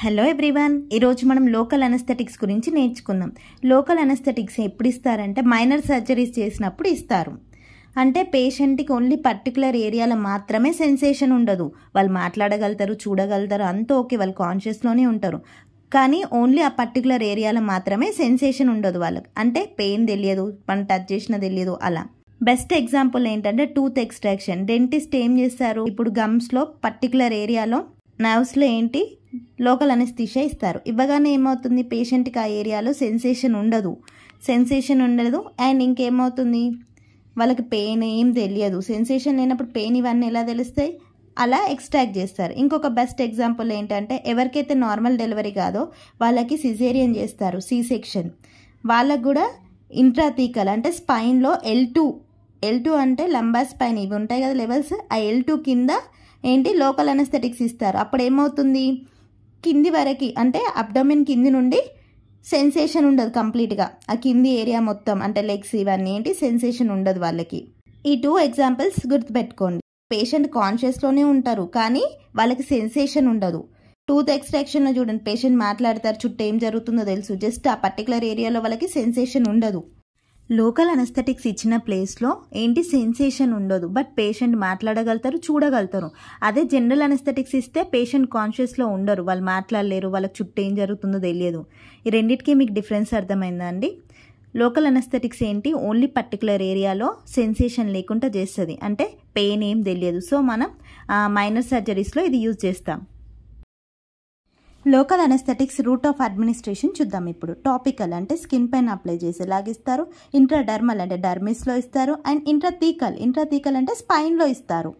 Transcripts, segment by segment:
Hello everyone, ఈరోజు మనం local anaesthetics గురించి నేర్చుకుందాం. లోకల్ అనస్థెటిక్స్ ఎప్పుడు ఇస్తారంటే మైనర్ సర్జరీస్ చేసినప్పుడు ఇస్తారు. అంటే పేషెంట్కి ఓన్లీ పర్టికులర్ ఏరియాలో మాత్రమే సెన్సేషన్ ఉండదు. వాళ్ళు మాట్లాడగలుగుతారు, చూడగలుగుతారు, అంతా ఓకే, వాళ్ళు కాన్షియస్లోనే ఉంటారు. కానీ ఓన్లీ ఆ పర్టికులర్ ఏరియాలో మాత్రమే సెన్సేషన్ ఉండదు వాళ్ళకి. అంటే పెయిన్ తెలియదు, మనం టచ్ చేసినా తెలియదు అలా. బెస్ట్ ఎగ్జాంపుల్ ఏంటంటే టూత్ ఎక్స్ట్రాక్షన్. డెంటిస్ట్ ఏం చేస్తారు, ఇప్పుడు గమ్స్లో పర్టికులర్ ఏరియాలో నర్వ్స్లో ఏంటి లోకల్ అనస్థీషియా ఇస్తారు. ఇవ్వగానే ఏమవుతుంది, పేషెంట్కి ఆ ఏరియాలో సెన్సేషన్ ఉండదు అండ్ ఇంకేమవుతుంది, వాళ్ళకి పెయిన్ ఏం తెలియదు. సెన్సేషన్ లేనప్పుడు పెయిన్ ఇవన్నీ ఎలా తెలుస్తాయి, అలా ఎక్స్ట్రాక్ట్ చేస్తారు. ఇంకొక బెస్ట్ ఎగ్జాంపుల్ ఏంటంటే ఎవరికైతే నార్మల్ డెలివరీ కాదో వాళ్ళకి సిజేరియన్ చేస్తారు, సి సెక్షన్. వాళ్ళకు కూడా ఇంట్రాథీకల్ అంటే స్పైన్లో L2 అంటే లంబార్ స్పైన్, ఇవి ఉంటాయి కదా లెవెల్స్, ఆ L2 కింద ఏంటి లోకల్ అనస్థెటిక్స్ ఇస్తారు. అప్పుడు ఏమవుతుంది, కింది వరకు అంటే అబ్డోమిన్ కింది నుండి సెన్సేషన్ ఉండదు కంప్లీట్గా. ఆ కింది ఏరియా మొత్తం అంటే లెగ్స్ ఇవన్నీ ఏంటి సెన్సేషన్ ఉండదు వాళ్ళకి. ఈ 2 ఎగ్జాంపుల్స్ గుర్తుపెట్టుకోండి. పేషెంట్ కాన్షియస్లోనే ఉంటారు కానీ వాళ్ళకి సెన్సేషన్ ఉండదు. టూత్ ఎక్స్ట్రాక్షన్లో చూడండి, పేషెంట్ మాట్లాడతారు, చుట్టూ ఏం జరుగుతుందో తెలుసు, జస్ట్ ఆ పర్టికులర్ ఏరియాలో వాళ్ళకి సెన్సేషన్ ఉండదు. లోకల్ అనస్థెటిక్స్ ఇచ్చిన ప్లేస్లో ఏంటి సెన్సేషన్ ఉండదు, బట్ పేషెంట్ మాట్లాడగలుగుతారు, చూడగలుగుతారు. అదే జనరల్ అనస్థెటిక్స్ ఇస్తే పేషెంట్ కాన్షియస్లో ఉండరు, వాళ్ళు మాట్లాడలేరు, వాళ్ళకి చుట్టూ ఏం జరుగుతుందో తెలియదు. ఈ రెండింటికి మీకు డిఫరెన్స్ అర్థమైందా అండి? లోకల్ అనస్థెటిక్స్ ఏంటి, ఓన్లీ పర్టికులర్ ఏరియాలో సెన్సేషన్ లేకుండా చేస్తుంది, అంటే పెయిన్ ఏం తెలియదు. సో మనం మైనర్ సర్జరీస్లో ఇది యూజ్ చేస్తాం. Local anaesthetics root of administration చూద్దాం ఇప్పుడు. టాపికల్ అంటే స్కిన్ పైన అప్లై చేసేలాగా ఇస్తారు, ఇంట్రాడర్మల్ అంటే డర్మిస్లో ఇస్తారు, అండ్ ఇంట్రాథీకల్ అంటే స్పైన్లో ఇస్తారు.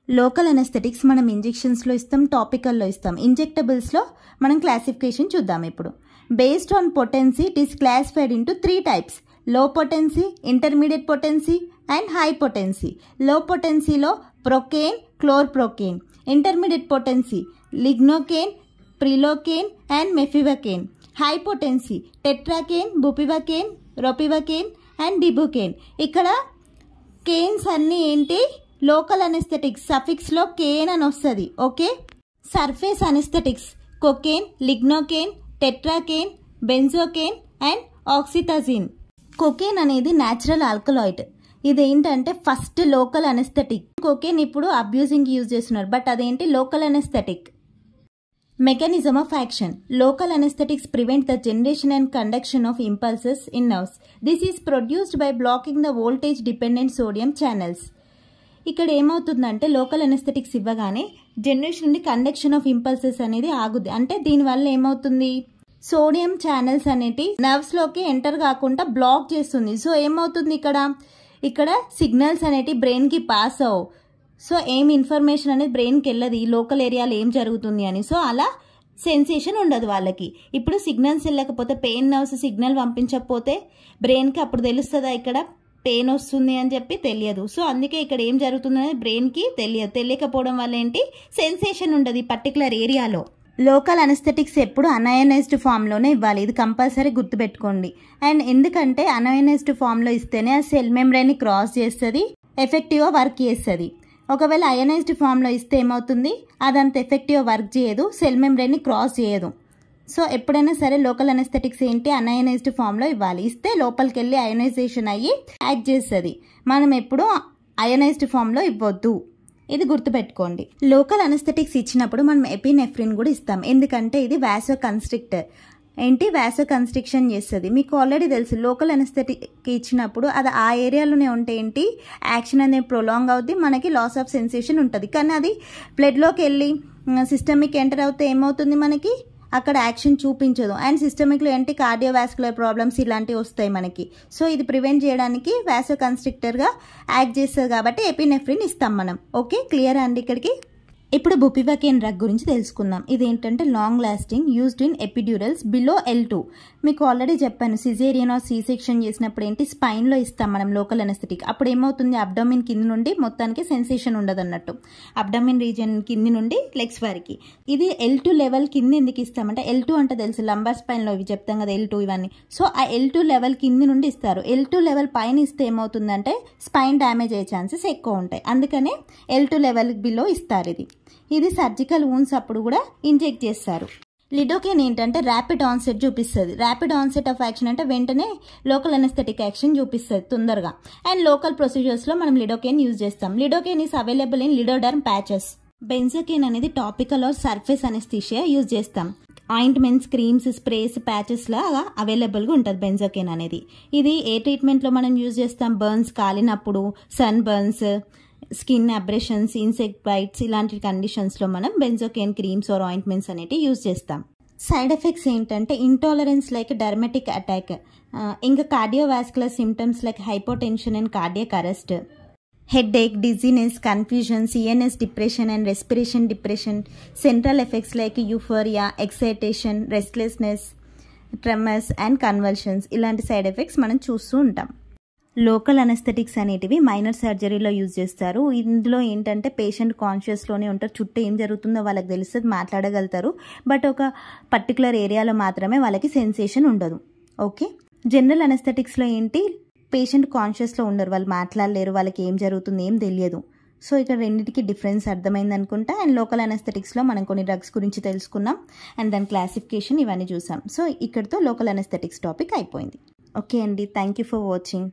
లోకల్ అనస్థెటిక్స్ మనం ఇంజెక్షన్స్లో ఇస్తాం, టాపికల్లో ఇస్తాం. ఇంజెక్టబుల్స్లో మనం క్లాసిఫికేషన్ చూద్దాం ఇప్పుడు. Based on potency it is classified into 3 types: low potency, intermediate potency and high potency. Low పొటెన్సీలో procaine, chloroprocaine. Intermediate potency lignocaine, prilocaine and mepivacaine. High potency tetracaine, bupivacaine, ropivacaine and dibucaine. ఇక్కడ కేన్స్ అన్నీ ఏంటి, local anaesthetics సఫిక్స్లో caine అని వస్తుంది, okay. Surface anaesthetics cocaine, lignocaine, tetracaine, benzocaine and oxethazaine. Cocaine అనేది natural alkaloid. ఇదేంటంటే first local anaesthetic. Cocaine ఇప్పుడు abusing use చేస్తున్నారు, బట్ అదేంటి local anaesthetic. Mechanism of action. Local anesthetics prevent the generation and conduction of impulses in nerves. This is produced by blocking the voltage dependent sodium channels. ఇక్కడ ఏమవుతుందంటే local anaesthetics ఇవ్వగానే generation నుండి conduction of impulses అనేది ఆగుద్ది. అంటే దీనివల్ల ఏమవుతుంది, sodium channels అనేటి nerves లోకి ఎంటర్ కాకుండా బ్లాక్ చేస్తుంది. సో ఏమవుతుంది, ఇక్కడ సిగ్నల్స్ అనేటి బ్రెయిన్ కి పాస్ అవ్వవు. సో ఏం ఇన్ఫర్మేషన్ అనేది బ్రెయిన్కి వెళ్ళదు ఈ లోకల్ ఏరియాలో ఏం జరుగుతుంది అని. సో అలా సెన్సేషన్ ఉండదు వాళ్ళకి. ఇప్పుడు సిగ్నల్స్ వెళ్ళకపోతే, పెయిన్ నర్వ్స్ సిగ్నల్ పంపించకపోతే బ్రెయిన్కి అప్పుడు తెలుస్తుందా ఇక్కడ పెయిన్ వస్తుంది అని చెప్పి తెలియదు. సో అందుకే ఇక్కడ ఏం జరుగుతుందనేది బ్రెయిన్కి తెలియకపోవడం వల్ల ఏంటి సెన్సేషన్ ఉండదు ఈ పర్టికులర్ ఏరియాలో. లోకల్ అనస్థెటిక్స్ ఎప్పుడు అనయనైజ్డ్ ఫామ్లోనే ఇవ్వాలి, ఇది కంపల్సరీ గుర్తుపెట్టుకోండి. అండ్ ఎందుకంటే అనయనైజ్డ్ ఫామ్లో ఇస్తేనే ఆ సెల్ మెంబ్రెయిన్ని క్రాస్ చేస్తుంది, ఎఫెక్టివ్గా వర్క్ చేస్తుంది. ఒకవేళ అయనైజ్డ్ ఫామ్లో ఇస్తే ఏమవుతుంది, అదంత ఎఫెక్టివ్ వర్క్ చేయదు, సెల్ మెంబ్రెయిన్ని క్రాస్ చేయదు. సో ఎప్పుడైనా సరే లోకల్ అనస్థెటిక్స్ ఏంటి అనయనైజ్డ్ ఫామ్లో ఇవ్వాలి. ఇస్తే లోపలికి వెళ్ళి అయనైజేషన్ అయ్యి యాక్ట్ చేస్తుంది. మనం ఎప్పుడు అయనైజ్డ్ ఫామ్లో ఇవ్వద్దు, ఇది గుర్తుపెట్టుకోండి. లోకల్ అనస్థెటిక్స్ ఇచ్చినప్పుడు మనం ఎపినెఫ్రిన్ కూడా ఇస్తాం, ఎందుకంటే ఇది వాసో కన్స్ట్రిక్టర్. ఏంటి వాసో కన్స్ట్రిక్షన్ చేస్తుంది. మీకు ఆల్రెడీ తెలుసు లోకల్ అనస్థెటిక్ ఇచ్చినప్పుడు అది ఆ ఏరియాలోనే ఉంటే ఏంటి యాక్షన్ అనేది ప్రొలాంగ్ అవుద్ది, మనకి లాస్ ఆఫ్ సెన్సేషన్ ఉంటుంది. కానీ అది బ్లడ్లోకి వెళ్ళి సిస్టమిక్ ఎంటర్ అవుతే ఏమవుతుంది, మనకి అక్కడ యాక్షన్ చూపించదు. అండ్ సిస్టమిక్లో ఏంటి కార్డియోవాస్కులర్ ప్రాబ్లమ్స్ ఇలాంటివి వస్తాయి మనకి. సో ఇది ప్రివెంట్ చేయడానికి వాసో కన్స్ట్రిక్టర్గా యాక్ట్ చేస్తుంది కాబట్టి ఎపినెఫ్రిన్ ఇస్తాం మనం, ఓకే. క్లియర్ అండి ఇక్కడికి? ఇప్పుడు బుపివకేన్ డ్రగ్ గురించి తెలుసుకుందాం. ఇదేంటంటే long lasting, used in epidurals below L2. మీకు ఆల్రెడీ చెప్పాను, సిజేరియన్ ఆర్ సి సెక్షన్ చేసినప్పుడు ఏంటి స్పైన్లో ఇస్తాం మనం లోకల్ అనస్థెటిక్. అప్పుడు ఏమవుతుంది, అబ్డోమిన్ కింది నుండి మొత్తానికి సెన్సేషన్ ఉండదు అన్నట్టు, అబ్డోమిన్ రీజియన్ కింది నుండి లెగ్స్ వరకు. ఇది L2 లెవెల్ కింద ఎందుకు ఇస్తామంటే, L2 అంటే తెలుసు లంబార్ స్పైన్లో ఇవి చెప్తాం కదా L2 ఇవన్నీ. సో ఆ L2 లెవెల్ కింది నుండి ఇస్తారు. L2 లెవెల్ పైన ఇస్తే ఏమవుతుందంటే స్పైన్ డ్యామేజ్ అయ్యే ఛాన్సెస్ ఎక్కువ ఉంటాయి, అందుకనే L2 లెవెల్ బిలో ఇస్తారు. ఇది సర్జికల్ వూన్స్ అప్పుడు కూడా ఇంజెక్ట్ చేస్తారు. లిడోకేన్ ఏంటంటే ర్యాపిడ్ ఆన్సెట్ చూపిస్తుంది. ర్యాపిడ్ ఆన్సెట్ ఆఫ్ యాక్షన్ అంటే వెంటనే లోకల్ అనెస్థెటిక్ యాక్షన్ చూపిస్తుంది తొందరగా. అండ్ లోకల్ ప్రొసీజర్స్లో మనం లిడోకేన్ యూజ్ చేస్తాం. Lidocaine is available in Lidoderm patches. Benzocaine అనేది topical or surface anaesthesia use చేస్తాం. ఆయింట్మెంట్స్, క్రీమ్స్, స్ప్రేస్, ప్యాచెస్ లాగా అవైలబుల్గా ఉంటుంది బెంజోకేన్ అనేది. ఇది ఏ ట్రీట్మెంట్లో మనం యూజ్ చేస్తాం? బర్న్స్ కాలినప్పుడు, sun burns, skin abrasions, insect bites ఇలాంటి కండిషన్స్లో మనం బెంజోకేన్ క్రీమ్స్ ఆర్ ఆయింట్మెంట్స్ అనేవి యూజ్ చేస్తాం. సైడ్ ఎఫెక్ట్స్ ఏంటంటే ఇంటాలరెన్స్ లైక్ డర్మటిక్ అటాక్, ఇంకా cardiovascular symptoms like hypotension and cardiac arrest, headache, dizziness, confusion, CNS depression and respiration depression, central effects like euphoria, excitation, restlessness, tremors and convulsions ఇలాంటి side effects మనం చూస్తూ ఉంటాం. Local అనెస్థెటిక్స్ అనేటివి minor సర్జరీలో use చేస్తారు. ఇందులో ఏంటంటే patient కాన్షియస్లోనే ఉంటారు, చుట్టూ ఏం జరుగుతుందో వాళ్ళకి తెలుస్తుంది, మాట్లాడగలుగుతారు. బట్ ఒక పర్టికులర్ ఏరియాలో మాత్రమే వాళ్ళకి సెన్సేషన్ ఉండదు. ఓకే, జనరల్ అనెస్థెటిక్స్లో ఏంటి, పేషెంట్ కాన్షియస్లో ఉండరు, వాళ్ళు మాట్లాడలేరు, వాళ్ళకి ఏం జరుగుతుంది ఏం తెలియదు. సో ఇక్కడ రెండింటికి డిఫరెన్స్ అర్థమైంది అనుకుంటా. అండ్ లోకల్ అనెస్థెటిక్స్లో మనం కొన్ని డ్రగ్స్ గురించి తెలుసుకున్నాం అండ్ దాని క్లాసిఫికేషన్ ఇవన్నీ చూసాం. సో ఇక్కడితో లోకల్ అనెస్థెటిక్స్ టాపిక్ అయిపోయింది. ఓకే అండి, థ్యాంక్ యూ ఫర్ వాచింగ్.